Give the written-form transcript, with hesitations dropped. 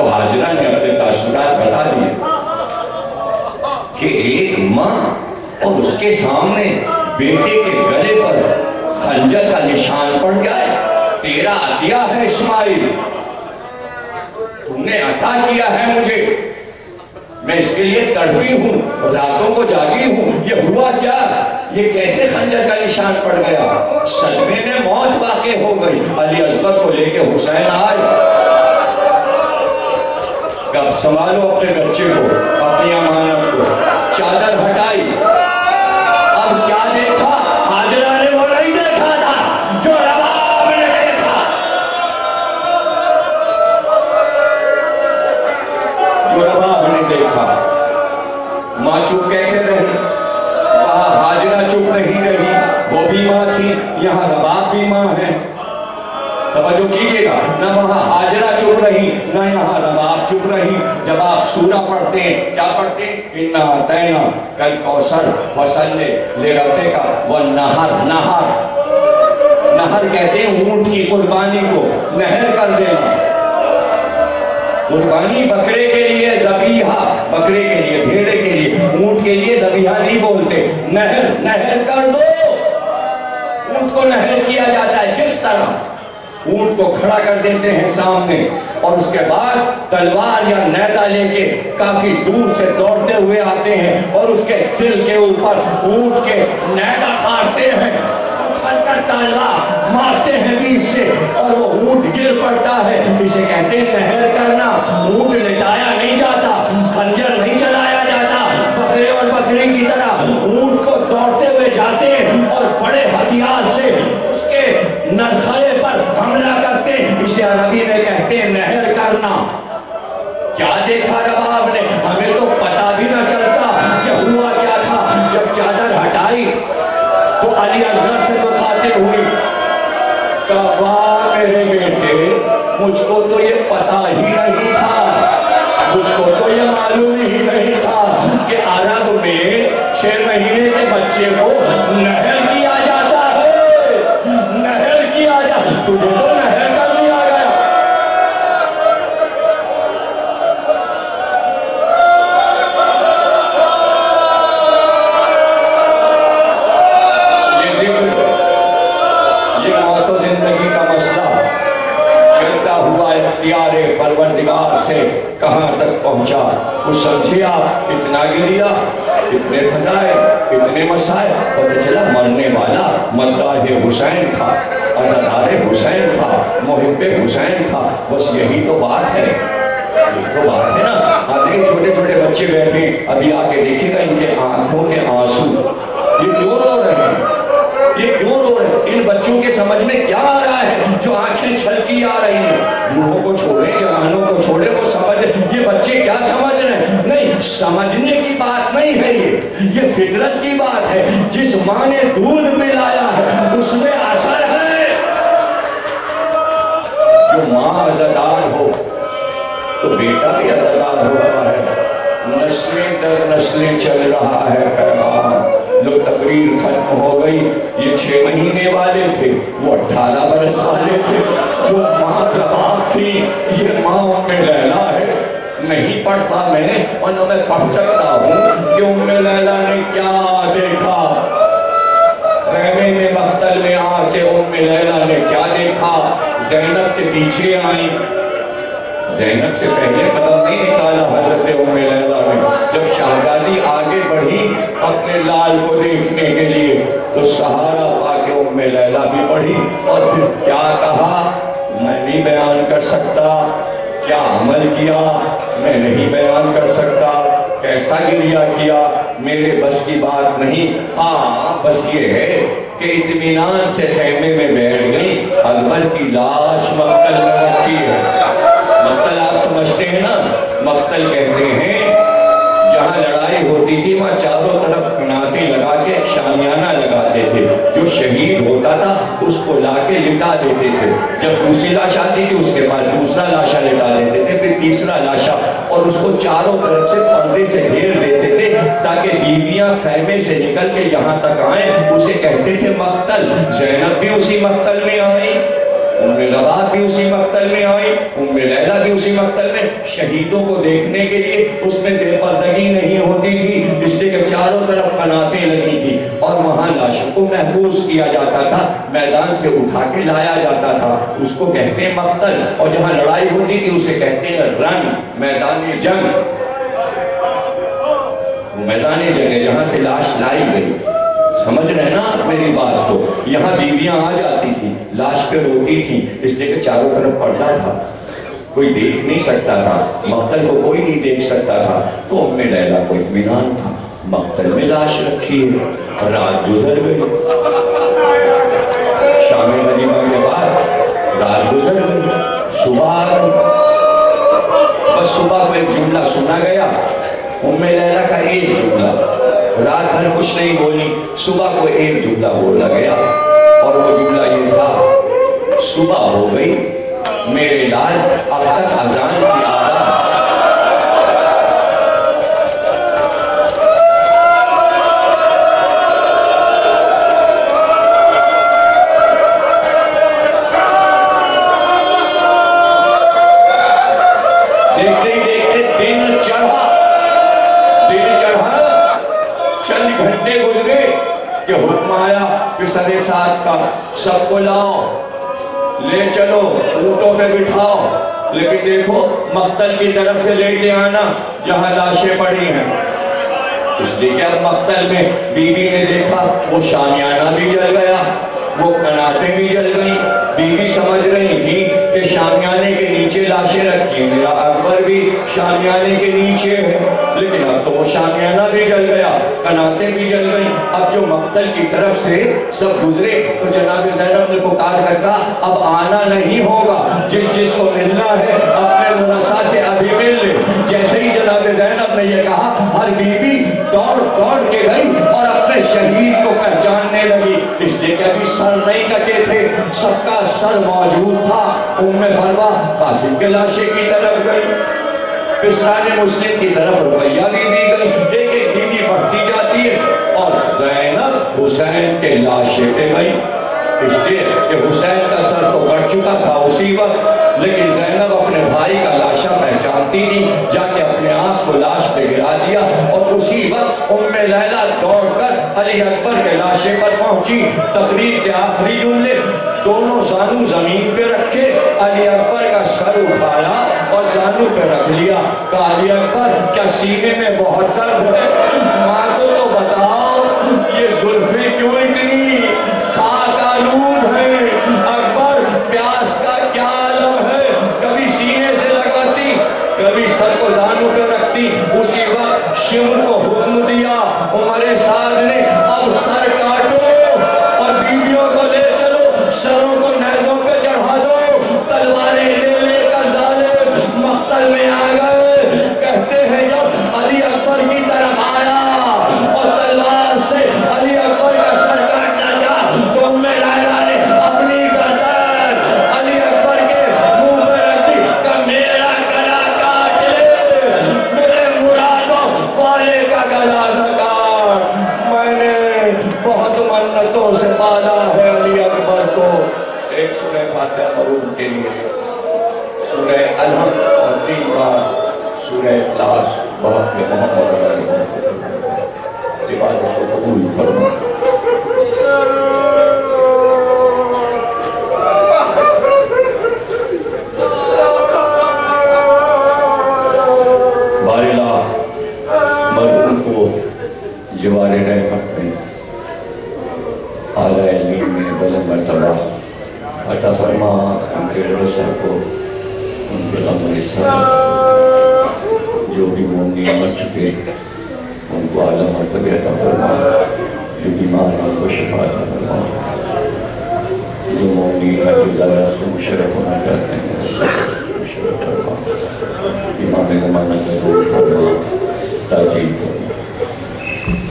हाजरा ने अपने तासुरात बता दिए कि एक माँ और उसके सामने बेटे के गले पर खंजर का निशान पड़ जाए। तेरा अतिया है इस्माइल, तुमने अता किया है मुझे, मैं इसके लिए तड़पी हूँ, रातों को जागी हूँ। ये हुआ क्या? ये कैसे खंजर का निशान पड़ गया? सदमे में मौत वाक़ई हो गई। अली असगर को लेके हुसैन आए। कब संभालो अपने बच्चे को, अपनी अमानत को। चादर हटाई, अब क्या देखा? हाजरा ने वो नहीं देखा था जो रबाब ने देखा। जो रबाब ने देखा। माँ चुप कैसे रही? वहाँ हाजरा चुप नहीं रही, वो भी माँ थी, यहाँ रबाब भी माँ है। तवज्जो कीजिएगा, ना वहाँ हाजरा चुप रही, ना यहाँ रबाब चुप रही। जब आप सूरा पढ़ते हैं, क्या पढ़ते हैं? इन्ना अतैना कल कौसर फसल्ले ले रब्बिका व नहर। नहर नहर कहते हैं ऊंट की कुर्बानी को नहर कर देना। कुर्बानी बकरे के लिए ज़बीहा, बकरे के लिए, भेड़े के लिए, ऊंट के लिए ज़बीहा नहीं बोलते। नहर, नहर कर दो। ऊंट को नहर किया जाता है किस तरह? ऊंट को खड़ा कर देते हैं सामने और उसके बाद तलवार या नेजा लेके काफी दूर से दौड़ते हुए आते हैं और उसके दिल के ऊपर ऊंट के नेजा काटते हैं, तलवार मारते हैं बीच से और वो ऊंट गिर पड़ता है। इसे कहते हैं नहर करना। ऊंट लेटाया नहीं जाता, खंजर नहीं चलाया जाता, बकरे और बकरी की तरह ऊंट को दौड़ते हुए जाते हैं और बड़े हथियार से उसके नरखरे पर हमला करते हैं। इसे अरबी में कहते हैं नहर करना। क्या देखा रबाब ने? हमें तो पता भी ना चलता कि हुआ क्या था। जब चादर हटाई तो अली असगर से तो खाते हुई कहा, मेरे बेटे, मुझको तो ये पता ही नहीं था, मुझको तो ये मालूम ही नहीं था कि अरब में 6 महीने के बच्चे को नहर किया जाता है। नहर किया जाता, तुझे तो नहर कर दिया गया। ये मौत और जिंदगी का मसला चलता हुआ इख्तियारे परवरदिगार से कहां तक पहुंचा, कुछ समझे आप? इतना गिरिया, इतने फजाए, इतने मसाए, पता चला मरने वाला मद्दाहे हुसैन था, अज़ादारे हुसैन था, मुहिब्बे हुसैन था। बस यही तो बात है, यही तो बात है ना। आधे छोटे छोटे बच्चे बैठे, अभी आके देखिएगा इनके आंखों के आंसू। ये क्यों रो रहे हैं? ये क्यों रो रहे हैं? इन बच्चों के समझ में क्या आ रहा है जो आंखें छलकी आ रही हैं? बूढ़ों को छोड़े, जवानों को छोड़े, वो समझ, ये बच्चे क्या समझ रहे हैं? नहीं, समझने की बात नहीं है, ये फितरत की बात है। जिस माँ ने दूध पिलाया है उसमें असर है। जो माँ अज़ादार हो तो बेटा भी अज़ादार हो रहा है। नस्लें दर नस्लें चल रहा है पैगाम। लो तकरीर खत्म हो गई। ये 6 महीने वाले थे, वो 18 बरस वाले थे। जो माँ रबाब थी, ये माँ उम्मे लैला है। नहीं पढ़ता मैं और न मैं पढ़ सकता हूँ कि उम्मे लैला ने क्या देखा। खैमे में मख्तल में आके उम्मे लैला ने क्या देखा? ज़ैनब के पीछे आई। ज़ैनब से पहले कदम नहीं निकाला हज़रत उम्मे लैला ने। जब शहज़ादी आगे बढ़ी अपने लाल को देखने के लिए तो सहारा पाके उम्मे लैला भी बढ़ी और फिर क्या कहा मैं नहीं बयान कर सकता। क्या अमल किया मैं नहीं बयान कर सकता। कैसा गिरिया किया मेरे बस की बात नहीं। हाँ, बस ये है कि इत्मीनान से खैमे में बैठ गई। अकबर की लाश मक्तल में रखी है। मक्तल आप समझते हैं ना? मक्तल कहते हैं जहाँ लड़ाई होती थी वहाँ चारों तरफ कनाते लगा के शामियाना लगाते थे। जो शहीद होता था उसको लाके लिटा देते थे। जब दूसरी लाश आती थी उसके बाद दूसरा लाशा लिटा देते थे, फिर तीसरा लाशा, और उसको चारों तरफ से पर्दे से घेर देते थे ताकि बीवियां खैमे से निकल के यहाँ तक आए। उसे कहते थे मक्तल। ज़ैनब भी उसी मक्तल में आई। رباب بھی اسی مقتل میں آئی، لیلہ بھی اسی مقتل میں۔ شہیدوں کو دیکھنے کے لیے اس میں بے پردگی نہیں ہوتی تھی، اس لیے کہ چاروں طرف قناتیں لگی تھی، اور وہاں لاشوں کو محفوظ کیا جاتا تھا، میدان سے اٹھا کے لایا جاتا تھا۔ اس کو کہتے ہیں مقتل، اور جہاں لڑائی ہوتی تھی اسے کہتے ہیں رن، میدان جنگ۔ میدان جنگ ہے جہاں سے لاش لائی گئی۔ سمجھ رہے نا آپ میری بات کو؟ یہاں بیویاں آ جاتی تھی، لاش پہ روتی تھی، اس لیے کہ چاروں طرف پردہ تھا، کوئی دیکھ نہیں سکتا تھا، مقتل کو کوئی نہیں دیکھ سکتا تھا۔ تو ام لیلہ کو اطمینان تھا، مقتل میں لاش رکھی ہے، رات گزر گئی، شام غنیمہ کے بعد رات گزر گئی، صبح آ گئی۔ بس صبح کو ایک جملہ سنا گیا، ام لیلہ کا ایک جملہ، رات بھر کچھ نہیں بولی، صبح کو ایک جملہ بولا گیا، اور وہ جملہ یہ تھا، صبح ہو گئی میرے لال اب تک اذان کی آواز۔ دیکھتے ہی دیکھتے دن چڑھا، چند گھنٹے گزرے کہ حکم آیا کہ سرے ساتھ کا سب کو لاؤ، لے چلو، اونٹوں پہ بٹھاؤ، لیکن دیکھو مقتل کی طرف سے لے کے آنا جہاں لاشیں پڑی ہیں۔ اس لیے کہ اب مقتل میں بیوی نے دیکھا وہ شامیانہ بھی جل گیا، وہ قناتیں بھی جل گئیں، بیوی سمجھ رہی تھی کہ شامیانے کے نیچے لاشیں رکھی، میرا اکبر بھی شامیانے کے نیچے ہے، لیکن اب تو وہ شامیانہ بھی جل گیا، قناتیں بھی جل گئیں۔ اب جو مقتل کی طرف سے سب گزرے تو جناب زینب نے پکار کر کہا اب آنا نہیں ہوگا، جس کو ملنا ہے اپنے منسا سے ابھی مل لے۔ جیسے ہی جناب زینب نے یہ کہا، ہر بیوی دوڑ کے گئی اور اپنے شہید کو پہچاننے لگی، اس لیے کہ ابھی سر نہیں کٹے تھے، سب کا سر موجود تھا۔ ام فروا قاسم کے لاشے کی طرف گئی، پسران مسلم کی طرف رقیہ بھی دی گئی، ایک ایک بیوی بڑھتی جاتی ہے، اور زینب حسین کے لاشے پہ گئی، اس لیے کہ حسین کا سر تو کٹ چکا تھا اسی وقت، لیکن زینب اپنے بھائی کا لاشا پہچانتی تھی، جا کے اپنے آپ کو لاش پہ گرا دیا، اور اسی وقت ام لیلہ دوڑ کر علی اکبر کے لاشے پر پہنچی۔ تقریر کے آخری جملے، دونوں زانو زمین پہ رکھے، علی اکبر کا سر اٹھایا اور زانو پہ رکھ لیا، کہا علی اکبر کیا سینے میں بہت درد ہے؟ ماں کو تو بتاؤ یہ زلفیں کیوں اتنی خاک آلود ہے؟ اکبر پیاس کا کیا عالم ہے؟ کبھی سینے سے لگاتی، کبھی سر کو زانو پہ رکھتی۔ اسی وقت شمر کو حکم دیا، عمر سعد نے اب سر کاٹو اور بیویوں کو لے چلو، سروں کو نیزوں پہ چڑھا دو۔ تلواریں لے کر ظالم مقتل میں آ گئے۔ کہتے ہیں جب علی اکبر کی طرف آیا اور تلوار سے علی اکبر کا سر کاٹنا چاہا تو ام لیلہ نے اپنی گردن علی اکبر کے منہ پہ رکھ دی کہ میرا گلا کاٹ لے، میرے مرادوں والے کا گلا نہ کاٹ، میں نے بہت منتوں سے پالا ہے علی اکبر کو۔ ایک سورہ فاتحہ مرحوم کے لیے، سورہ الحمد اور 3 بار سورہ اخلاص، بہت کے محمد علیہ عبادت کو قبول فرما۔ بارلہ مرحوم کو جوار رحمت میں، اعلیٰ علم میں بلند مرتبہ عطا فرما، ان کے رسل کو، ان کے غم رسل جو بھی مومنین مر چکے ان کو اعلیٰ مرتبہ عطا فرما، جو بیمار ہیں ان کو شفا عطا فرما، جو مومنین عزیزہ سے مشرف ہونا چاہتے ہیں مشرف فرما، امام زمانہ کا روح فرما، تاجیل فرما۔